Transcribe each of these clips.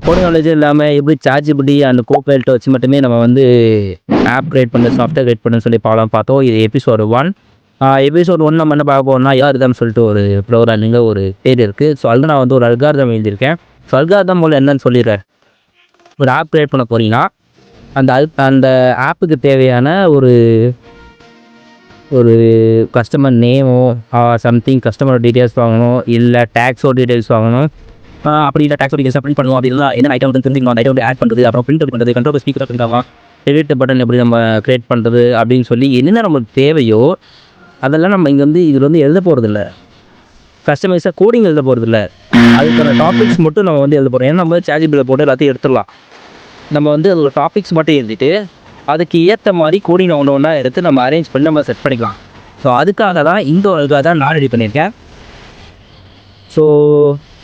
Coding knowledge இல்லாமல் எப்படி சார்ஜிபிலிட்டி அந்த கோபைல்ட்டை வச்சு மட்டுமே நம்ம வந்து ஆப் கிரியேட் பண்ண சாஃப்ட்வேர் கிரியேட் பண்ண சொல்லி பார்த்தோம். இது எபிசோடு 1. எபிசோடு 1 நம்ம என்ன பார்க்க போகிறோம்னா யார்தான் சொல்லிட்டு ஒரு ப்ரோக்ராமிங்கில் ஒரு பேர் இருக்குது. ஸோ அதில் நான் வந்து ஒரு அல்காரிதம் எழுதியிருக்கேன். ஸோ அல்காரிதம் போல் என்னன்னு சொல்லிடுறேன். ஒரு ஆப் கிரியேட் பண்ண போகிறீங்கன்னா அந்த ஆப்புக்கு தேவையான ஒரு கஸ்டமர் நேமோ சம்திங் கஸ்டமர் டீட்டெயில்ஸ் வாங்கணும், இல்லை டேக்ஸோ டீட்டெயில்ஸ் வாங்கணும். அப்படி இல்லை டேக்ஸோ டீட்டெயில்ஸ் பிரிண்ட் பண்ணுவோம். அப்படி இல்லை என்ன ஐட்டம் வந்து தெரிஞ்சுக்கணும், அந்த ஐட்டம் வந்து ஆட் பண்ணுறது, அப்புறம் பிரிண்ட் பண்ணுறது, கண்ட்ரோல் ஸ்பீக்கர் பிரிண்ட் ஆகலாம், எடிட் பட்டன் எப்படி நம்ம கிரியேட் பண்ணுறது அப்படின்னு சொல்லி என்னென்ன நமக்கு தேவையோ அதெல்லாம் நம்ம இங்கே வந்து இதில் வந்து எழுத போகிறதில்ல. கஸ்டமைஸாக கோடிங் எழுத போகிறதில்ல. அதுக்கான டாபிக்ஸ் மட்டும் நம்ம வந்து எழுத போகிறோம். ஏன்னா நம்ம சார்ஜிபிளில் போட்டு எல்லாத்தையும் எடுத்துடலாம். நம்ம வந்து அதோட டாபிக்ஸ் மட்டும் எழுதிட்டு அதுக்கு ஏற்ற மாதிரி கோடிங் ஒன்று எடுத்து நம்ம அரேஞ்ச் பண்ணி நம்ம செட் பண்ணிக்கலாம். ஸோ அதுக்காக தான் இந்த அல்காரிதம் நான் ரெடி பண்ணியிருக்கேன். ஸோ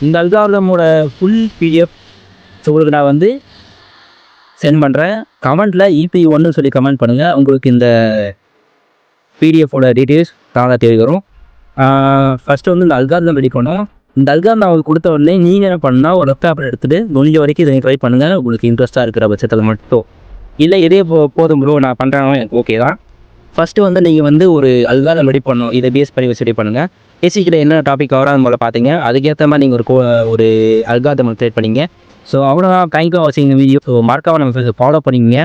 இந்த அல்காரிதமோட ஃபுல் பிடிஎஃப் உங்களுக்கு நான் வந்து சென்ட் பண்ணுறேன். கமெண்ட்டில் EP1 சொல்லி கமெண்ட் பண்ணுங்கள். உங்களுக்கு இந்த பிடிஎஃபோட டீட்டெயில்ஸ் தானாக தேவை வரும். ஃபஸ்ட்டு வந்து இந்த அல்காரிதம் ரெடி பண்ணோம். இந்த அல்காரிதம் அவங்களுக்கு கொடுத்த உடனே நீங்கள் என்ன பண்ணால் ஒரு லேப்டாப்பில் எடுத்துகிட்டு முடிஞ்ச வரைக்கும் இதை ட்ரை பண்ணுங்கள். உங்களுக்கு இன்ட்ரெஸ்ட்டாக இருக்கிற பட்சத்தில் மட்டும். இல்லை இதே போதும் ப்ரோ நான் பண்ணுறேன் எனக்கு ஓகே தான். ஃபஸ்ட்டு வந்து நீங்கள் வந்து ஒரு அல்காரிதம் ரெடி பண்ணணும். இதை பேஸ் பண்ணி வச்சு ரெடி பண்ணுங்கள். பேசிக்கில் என்ன டாபிக் கவராக போல் பார்த்தீங்க. அதுக்கேற்ற மாதிரி நீங்கள் ஒரு அல்காரிதம் கிரியேட் பண்ணிங்க. ஸோ அவ்வளோதான். தேங்க்யூ வாட்சிங் வீடியோ. ஸோ மறக்காம நம்ம ஃபாலோ பண்ணிங்க.